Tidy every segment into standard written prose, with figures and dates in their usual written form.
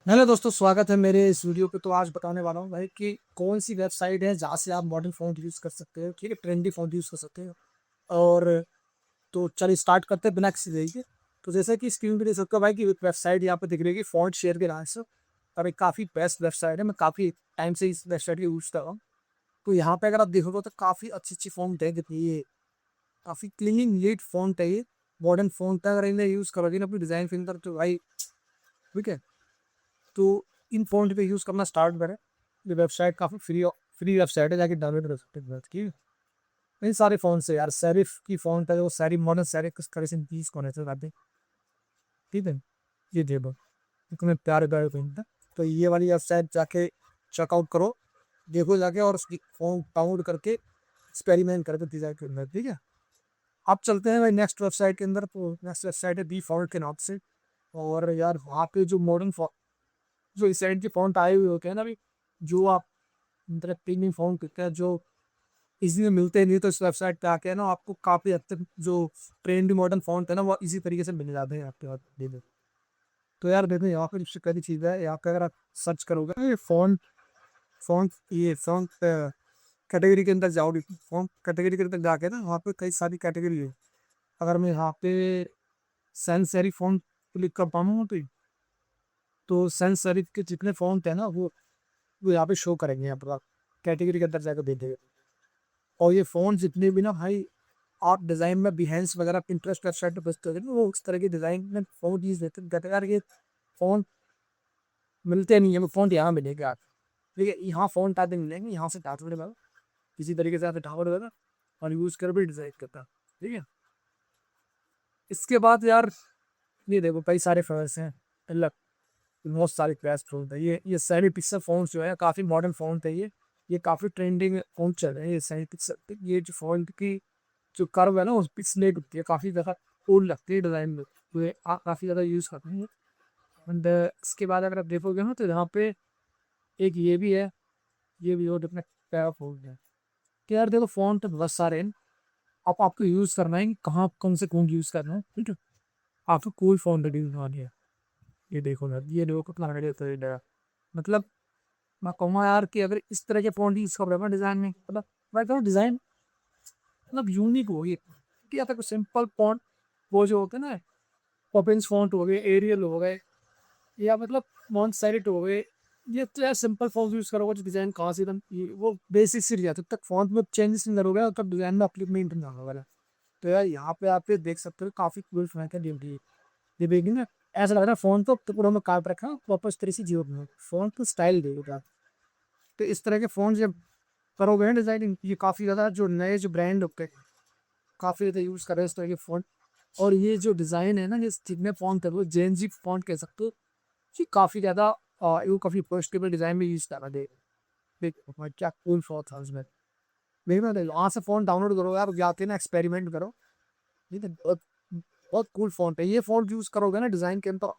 Hello दोस्तों, स्वागत है मेरे इस वीडियो पे। तो आज बताने वाला हूँ भाई कि कौन सी वेबसाइट है जहाँ से आप मॉडर्न फ़ॉन्ट यूज़ कर सकते हो। ठीक है, ट्रेंडी फ़ॉन्ट यूज़ कर सकते हो। और तो चलिए स्टार्ट करते हैं बिना किसी देरी के। तो जैसे कि स्क्रीन पे देख सकते हो भाई कि एक वेबसाइट यहाँ पे दिख रही है, फ़ॉन्ट शेयर के नाम से। और एक काफ़ी बेस्ट वेबसाइट है, मैं काफ़ी टाइम से इस वेबसाइट को यूज़ कर रहा हूँ। तो यहाँ पे अगर आप देखोगे तो काफ़ी अच्छी-अच्छी फ़ॉन्ट है, कितनी ये काफ़ी क्लीन नीट फ़ॉन्ट है ये। मॉडर्न फ़ॉन्ट है, अगर इन्हें यूज़ करोगे ना अपनी डिज़ाइन के अंदर तो भाई ठीक है। तो इन फ़ॉन्ट पे यूज़ करना स्टार्ट करें। ये वेबसाइट काफ़ी फ्री वेबसाइट है, जाके डाउनलोड कर सकते हैं ठीक है। इन सारे फ़ॉन्ट से यार सेरिफ की फ़ॉन्ट है, वो सारी मॉडर्न सेरिफ किस तरह से यूज़ करने से आते हैं, ठीक है। ये देखो इतने प्यारे-प्यारे फ़ॉन्ट है। तो ये वाली वेबसाइट जाके चेकआउट करो, देखो जाके और उसकी फ़ॉन्ट डाउनलोड करके एक्सपेरिमेंट करके डिज़ाइन के अंदर, ठीक है। अब चलते हैं भाई नेक्स्ट वेबसाइट के अंदर। तो नेक्स्ट वेबसाइट है बी फ़ॉन्ट के नाम से। और यार वहाँ पे जो मॉडर्न जो इस साइड के फ़ॉन्ट आए हुए होते हैं ना अभी, जो आप मतलब प्रीमियम फ़ॉन्ट होते हैं जो इज़ी में मिलते नहीं, तो इस वेबसाइट पे आके है ना आपको काफ़ी हद तक जो ट्रेंडी मॉडर्न फ़ॉन्ट है ना वो इसी तरीके से मिल जाते हैं आपके पास डेली। तो यार देखो यहाँ पे सबसे पहली चीज़ है, यहाँ पे अगर आप सर्च करोगे ना ये फ़ॉन्ट फ़ॉन्ट ये फ़ॉन्ट कैटेगरी के अंदर जाओगे, फ़ॉन्ट कैटेगरी के अंदर जाके ना वहाँ पे कई सारी कैटेगरी है। अगर मैं यहाँ पे सैंस सेरिफ फ़ॉन्ट क्लिक करता हूँ तो सैंस सेरिफ के जितने फ़ॉन्ट है ना वो यहाँ पे शो करेंगे, यहाँ पर आप कैटेगरी के अंदर जाकर देखेंगे। और ये फ़ोन जितने भी ना भाई आप डिज़ाइन में बिहेंस वगैरह पिंटरेस्ट वेबसाइट पे बेचते हो ना, वो उस तरह की डिज़ाइन में फ़ोन चीज़ देते कहते हैं यार ये फ़ोन मिलते नहीं है, वो फ़ोन यहाँ मिलेगा आप, ठीक है। यहाँ फ़ोन टाइप मिलेंगे, यहाँ से डाउनलोड करो, किसी तरीके से आप डाउनलोड करो और यूज़ कर भी डिज़ाइन करता, ठीक है। इसके बाद यार ये देखो कई सारे फ़ोन्स हैं, अलग बहुत सारे क्रैश फ़ोन है। ये सेमी पिक्सल फ़ोन जो है काफ़ी मॉडर्न फ़ोन है ये काफ़ी ट्रेंडिंग फ़ोन चल रहे हैं ये सेमी पिक्सल। ये जो फ़ोन की जो कर्व है ना उस पे स्लेट होती है, काफ़ी ज़्यादा कूल लगती है डिज़ाइन में, तो ये काफ़ी ज़्यादा यूज़ करते हैं। एंड इसके बाद अगर आप देखोगे ना तो यहाँ पे एक ये भी है, ये भी और अपना क्या फ़ोन है कि यार देखो फ़ोन तो बहुत सारे हैं, अब आपको यूज़ करना है कि कहाँ कौन से फ़ोन यूज़ करना है, ठीक है। आपको कोई फ़ोन यूज़ करनी है, ये देखो ना, ये देखो कितना बढ़िया है। मतलब मैं कहूँगा यार कि अगर इस तरह के फ़ॉन्ट यूज़ कर रहे हो ना डिज़ाइन में, मतलब मैं कहूँ डिज़ाइन मतलब यूनिक हो ये, कि या फिर सिंपल फ़ॉन्ट वो जो होते हैं ना पॉपिंस फ़ॉन्ट हो गए, एरियल हो गए या मतलब मॉन्ट सेरिट हो गए, ये तो यार सिंपल फ़ॉन्ट यूज़ करोगे तो डिज़ाइन कहाँ से एकदम ये वो बेसिक सी रह जाती है, जब तक फ़ॉन्ट में चेंजेस नहीं करोगे तब डिज़ाइन में अपलिफ्टमेंट नहीं होने वाला। तो यार यहाँ पे आप ये देख सकते हो काफ़ी कूल फ़ॉन्ट है ये देखिए ना, ऐसा लग रहा है फ़ोन तो टुकड़ों में काट रखा है वापस इस तरह से जियो में फ़ोन तो स्टाइल देगा। तो इस तरह के फ़ोन जब करोगे ना डिज़ाइनिंग, ये काफ़ी ज़्यादा जो नए जो ब्रांड होते हैं काफ़ी ज़्यादा यूज़ कर रहे हैं इस तरह के फ़ोन। और ये जो डिज़ाइन है ना ये जितने फ़ॉन्ट है वो जेन ज़ी फ़ॉन्ट कह सकते हो, ये काफ़ी ज़्यादा ये काफ़ी पोस्टेबल डिज़ाइन में यूज़ करा दे। देखो भाई क्या कूल फ़ोन था उसमें। देखना वहाँ से फ़ोन डाउनलोड करो यार, जाके ना एक्सपेरिमेंट करो, ठीक है। बहुत बहुत कूल फ़ॉन्ट है ये। फ़ॉन्ट यूज़ करोगे ना डिज़ाइन के अंदर,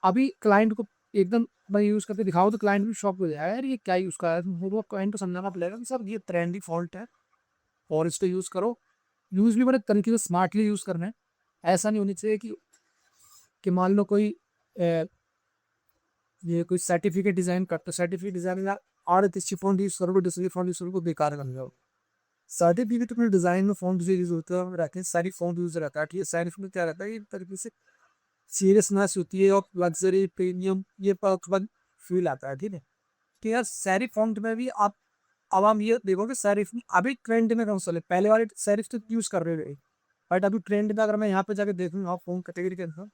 अभी क्लाइंट को एकदम मैं यूज़ करके दिखाऊँ तो क्लाइंट भी शॉक हो जाएगा, यार ये क्या यूज़ करा है। वो क्लाइंट को समझाना पड़ेगा कि सर ये ट्रेंडी फ़ॉन्ट है और इसको यूज़ करो। यूज़ भी बड़े तरीके से स्मार्टली यूज़ करना है। ऐसा नहीं होनी चाहिए कि मान लो कोई अ, ये कोई सर्टिफ़िकेट डिज़ाइन करता है, सर्टिफ़िकेट डिज़ाइन यार और अच्छी फ़ॉन्ट यूज़ करोगे, दूसरी फ़ॉन्ट यूज़ करोगे बेकार कर जाओगे। सर्टिफ़िकेट में डिज़ाइन में फ़ॉन्ट जो यूज़ होता है रहते हैं, सारी फ़ॉन्ट यूज़ रहता है, ठीक है। सेरिफ में क्या रहता है, एक तरीके से सीरियसनेस होती है और लग्ज़री, प्रीमियम ये पल फ़ील आता है, ठीक है। कि यार सेरिफ फ़ॉन्ट में भी आप अब हम ये देखोगे सेरिफ में अभी ट्रेंड में कौन सा है, पहले वाले सेरिफ तो यूज़ कर रहे थे। बट अभी ट्रेंड में अगर मैं यहाँ पे जाके देखूँगा फ़ॉन्ट कैटेगरी के अंदर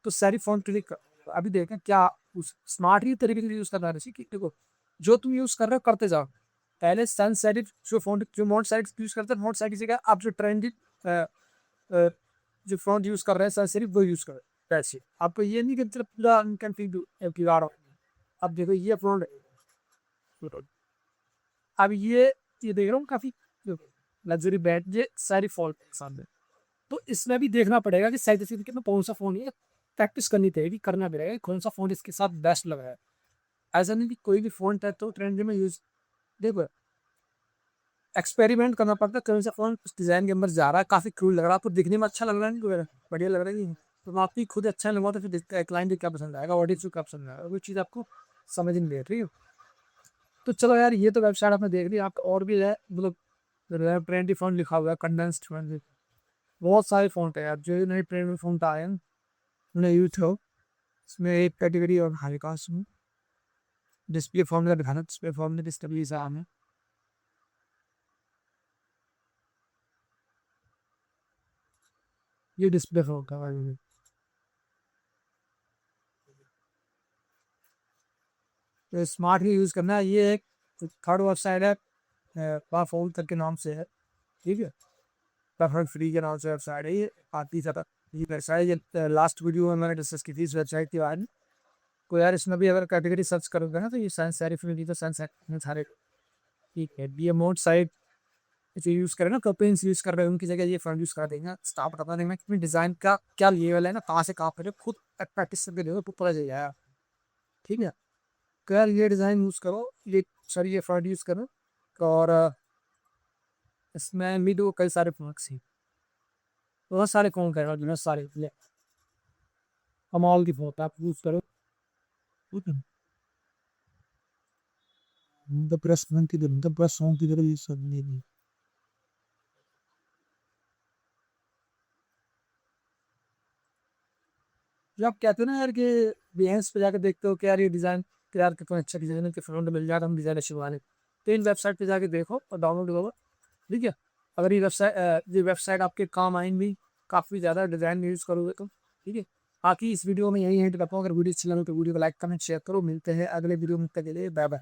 तो सेरिफ फ़ॉन्ट क्लिक कर अभी देखें क्या उस स्मार्ट ही तरीके से यूज़ करना है कि देखो जो तुम यूज़ कर रहे हो करते जाओ। पहले सैंस सेरिफ जो फ़ॉन्ट जो मॉन्ट सेरिफ यूज़ करते हैं, मॉन्ट सेरिफ की जगह आप जो ट्रेंडी अ अ, जो फ़ॉन्ट यूज़ कर रहे हैं सैंस सेरिफ वो यूज़ करें। That's it. आपको ये नहीं कि मतलब पूरा अनकन्फिग्ड अब देखो ये फ़ॉन्ट अब ये देख रहा हूँ काफ़ी लग्ज़री ब्रांड ये सारी फ़ॉन्ट के सामने। तो इसमें भी देखना पड़ेगा कि सर्टिफ़िकेट में कौन-सा फ़ोन है, प्रैक्टिस करनी पड़ेगी, करना पड़ेगा कि कौन-सा फ़ोन इसके साथ बेस्ट लग रहा है। ऐसा नहीं कि कोई भी फ़ोन है तो ट्रेंड में यूज़ देखो एक्सपेरिमेंट करना पड़ता है, कौन-सा फ़ोन उस डिज़ाइन के अंदर जा रहा है, काफ़ी कूल लग रहा है, आपको दिखने में अच्छा लग रहा है नहीं बढ़िया लग रहा है नहीं? तो आपकी खुद अच्छा नहीं लगा तो फिर देखते हैं क्लाइंट को क्या पसंद आएगा, ऑडियंस को क्या पसंद आएगा, वो चीज़ आपको समझ नहीं आ रही है। तो चलो यार, ये तो वेबसाइट आपने देख ली। आप और भी है मतलब ट्रेंडी फ़ॉन्ट लिखा हुआ है, कंडेंस्ड फ़ॉन्ट, बहुत सारे फ़ॉन्ट है यार जो नए ट्रेंडी फ़ॉन्ट आए हैं, उन्हें यूज़ हो। इसमें एक कैटेगरी और हाई कास्ट में डिस्प्ले फ़ॉन्ट का दिखाना, डिस्प्ले फ़ॉन्ट में डिस्प्ले आम है। ये डिस्प्ले फ़ॉन्ट का है। तो स्मार्ट ही यूज़ करना है। ये एक थर्ड वेबसाइट है, फ़ोन तक के नाम से है, ठीक है। परफेक्ट फ्री के नाम से वेबसाइट है, ये आती ज़्यादा। ये वेबसाइट ये लास्ट वीडियो में मैंने डिस्कस की थी इस वेबसाइट के बारे में। तो यार इसमें भी अगर कैटेगरी सर्च करोगे ना तो ये साइंस सेरिफ तो साइंस सारे, ठीक है। बी अमाउंट साइट जो यूज़ करें ना, कपेंस यूज़ कर रहे हैं उनकी जगह ये फंड यूज़ कर देंगे। स्टाफ बता देंगे कि डिज़ाइन का क्या लेवल है ना, कहाँ से कहाँ पर खुद प्रैक्टिस करके देखो तो पता चल जाएगा, ठीक है। तो यार ये डिज़ाइन यूज़ करो, ये सॉरी ये फंड यूज़ करो। और इसमें भी तो कई सारे प्रोडक्ट्स हैं, बहुत सारे कौन करेगा, बहुत सारे कमाल की फोन आप यूज़ करो। The press the press song की तरह यूज़ करनी है। जो आप कहते हो ना यार कि बिहेंस पे जाकर देखते हो कि यार ये डिज़ाइन तैयार करके अच्छा डिज़ाइन के फ्रंट मिल जाए तो हम डिज़ाइन अच्छी बना लें, तो इन वेबसाइट पे जाके देखो और डाउनलोड करो, ठीक है। अगर ये वेबसाइट आपके काम आएंगी, काफ़ी ज़्यादा डिज़ाइन यूज़ करोगे तो, ठीक है। बाकी इस वीडियो में यही हिंट करता हूँ, अगर वीडियो अच्छी लगे तो वीडियो को लाइक कमेंट शेयर करो। मिलते हैं अगले वीडियो में, तक के लिए बाय बाय।